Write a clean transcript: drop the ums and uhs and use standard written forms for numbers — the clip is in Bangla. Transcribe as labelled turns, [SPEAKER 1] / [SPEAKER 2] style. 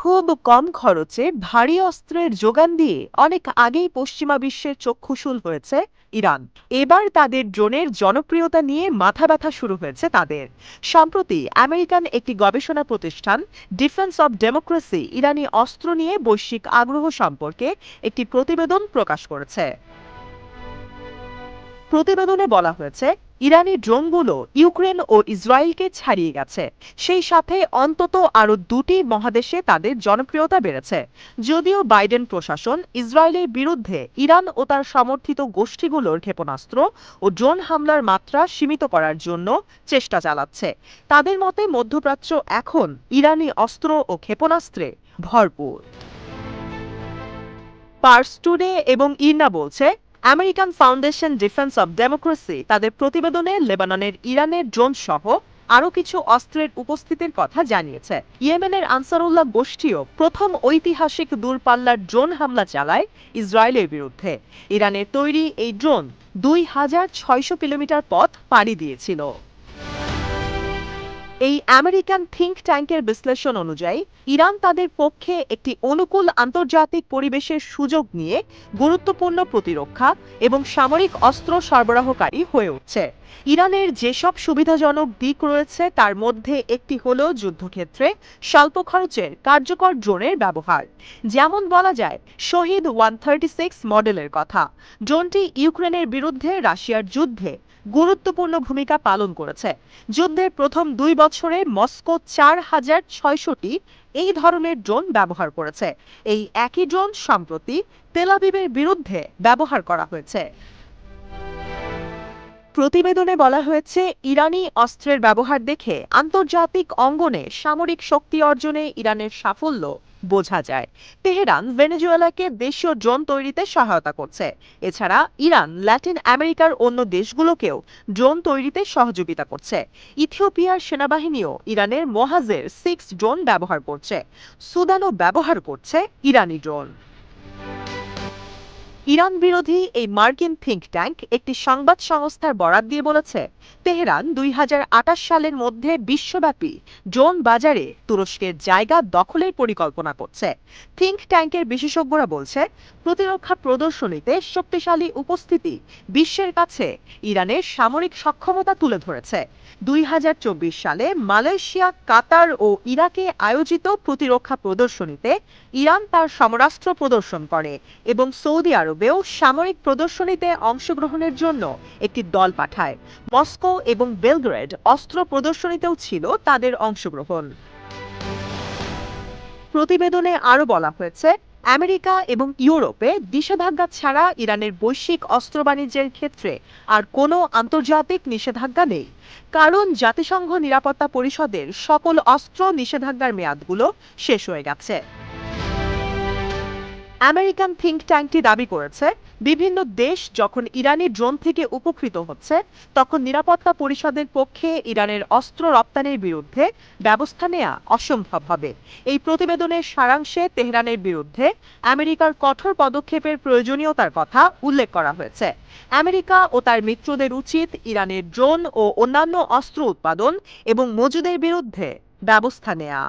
[SPEAKER 1] খুব কম খরচে ভারী অস্ত্রের যোগান দিয়ে অনেক আগেই পশ্চিমা বিশ্বের চক্ষুশূল হয়েছে ইরান। এবার তাদের ড্রোনের জনপ্রিয়তা নিয়ে মাথা ব্যথা শুরু হয়েছে তাদের। সম্প্রতি আমেরিকান একটি গবেষণা প্রতিষ্ঠান ডিফেন্স অব ডেমোক্রেসি ইরানি অস্ত্র নিয়ে বৈশ্বিক আগ্রহ সম্পর্কে একটি প্রতিবেদন প্রকাশ করেছে। প্রতিবেদনে বলা হয়েছে, ইরানি ড্রোনগুলো ইউক্রেন ও ইসরায়েলকে ছাড়িয়ে গেছে। সেই সাথে অন্তত আরও দুটি মহাদেশে তাদের জনপ্রিয়তা বেড়েছে। যদিও বাইডেন প্রশাসন ইসরায়েলের বিরুদ্ধে ইরান ও তার সমর্থিত গোষ্ঠীগুলোর ক্ষেপণাস্ত্র ও ড্রোন হামলার মাত্রা সীমিত করার জন্য চেষ্টা চালাচ্ছে। তাদের মতে মধ্যপ্রাচ্য এখন ইরানি অস্ত্র ও ক্ষেপণাস্ত্রে ভরপুর। পার্স টুডে এবং ইরনা বলছে, American foundation defence of democracy তাদের প্রতিবেদনে লেবাননের ইরানের ড্রোন সহ আরও কিছু অস্ত্রের উপস্থিতির কথা জানিয়েছে। ইয়েমেনের আনসারুল্লাহ গোষ্ঠীও প্রথম ঐতিহাসিক দূরপাল্লার ড্রোন হামলা চালায় ইসরায়েলের বিরুদ্ধে। ইরানের তৈরি এই ড্রোন 2600 কিলোমিটার পথ পাড়ি দিয়েছিল। এই আমেরিকান থিঙ্ক ট্যাঙ্কের বিশ্লেষণ অনুযায়ী ইরান তাদের পক্ষে একটি অনুকূল আন্তর্জাতিক পরিবেশের সুযোগ নিয়ে গুরুত্বপূর্ণ প্রতিরক্ষা এবং সামরিক অস্ত্র সরবরাহকারী হয়ে উঠছে। ইরানের যেসব সুবিধাজনক দিক রয়েছে তার মধ্যে একটি হলো যুদ্ধক্ষেত্রে স্বল্প খরচের কার্যকর ড্রোনের ব্যবহার। যেমন বলা যায় শহীদ 136 মডেলের কথা। ড্রোনটি ইউক্রেনের বিরুদ্ধে রাশিয়ার যুদ্ধে গুরুত্বপূর্ণ ভূমিকা পালন করেছে। যুদ্ধের প্রথম 2 বছরে মস্কো 4600টি এই ধরনের ড্রোন ব্যবহার করেছে। এই একই ড্রোন সম্প্রতি তেল আবিবের বিরুদ্ধে ব্যবহার করা হয়েছে। প্রতিবেদনে বলা হয়েছে, ইরানি অস্ত্রের ব্যবহার দেখে আন্তর্জাতিক অঙ্গনে সামরিক শক্তি অর্জনে ইরানের সাফল্য বোঝা যায়। তেহরান ভেনেজুয়েলাকে দেশীয় ড্রোন তৈরিতে সহায়তা করছে। এছাড়া ইরান ল্যাটিন আমেরিকার অন্য দেশগুলোকেও ড্রোন তৈরিতে সহযোগিতা করছে। ইথিওপিয়ার সেনাবাহিনীও ইরানের মোহাজের 6 ড্রোন ব্যবহার করছে। সুদানও ব্যবহার করছে ইরানি ড্রোন। ইরান বিরোধী এই মার্কিন থিঙ্ক ট্যাঙ্ক একটি সংবাদ সংস্থার বরাত দিয়ে বলেছে, তেহরান 2028 সালের মধ্যে বিশ্বব্যাপী ড্রোন বাজারে তুরস্কের জায়গা দখলের পরিকল্পনা করছে। থিঙ্ক ট্যাঙ্কের বিশেষজ্ঞরা বলছে, প্রতিরক্ষা প্রদর্শনীতে শক্তিশালী উপস্থিতি বিশ্বের কাছে ইরানের সামরিক সক্ষমতা তুলে ধরেছে। 2024 সালে মালয়েশিয়া, কাতার ও ইরাকে আয়োজিত প্রতিরক্ষা প্রদর্শনীতে ইরান তার সমরাস্ত্র প্রদর্শন করে এবং সৌদি আরবেও সামরিক প্রদর্শনীতে অংশগ্রহণের জন্য একটি দল পাঠায়। মস্কো এবং বেলগ্রেড অস্ত্র প্রদর্শনীতেও ছিল তাদের অংশগ্রহণ। প্রতিবেদনে আরও বলা হয়েছে, আমেরিকা এবং ইউরোপে নিষেধাজ্ঞা ছাড়া ইরানের বৈশ্বিক অস্ত্র বাণিজ্যের ক্ষেত্রে আর কোনো আন্তর্জাতিক নিষেধাজ্ঞা নেই, কারণ জাতিসংঘ নিরাপত্তা পরিষদের সকল অস্ত্র নিষেধাজ্ঞার মেয়াদগুলো শেষ হয়ে গেছে। আমেরিকান থিঙ্ক ট্যাঙ্কটি দাবি করেছে, বিভিন্ন দেশ যখন ইরানি ড্রোন থেকে উপকৃত হচ্ছে তখন নিরাপত্তা পরিষদের পক্ষে ইরানের অস্ত্র রপ্তানির বিরুদ্ধে ব্যবস্থা নেওয়া অসম্ভব হবে। এই প্রতিবেদনের সারাংশে তেহরানের বিরুদ্ধে আমেরিকার কঠোর পদক্ষেপের প্রয়োজনীয়তার কথা উল্লেখ করা হয়েছে। আমেরিকা ও তার মিত্রদের উচিত ইরানের ড্রোন ও অন্যান্য অস্ত্র উৎপাদন এবং মজুদের বিরুদ্ধে ব্যবস্থা নেওয়া।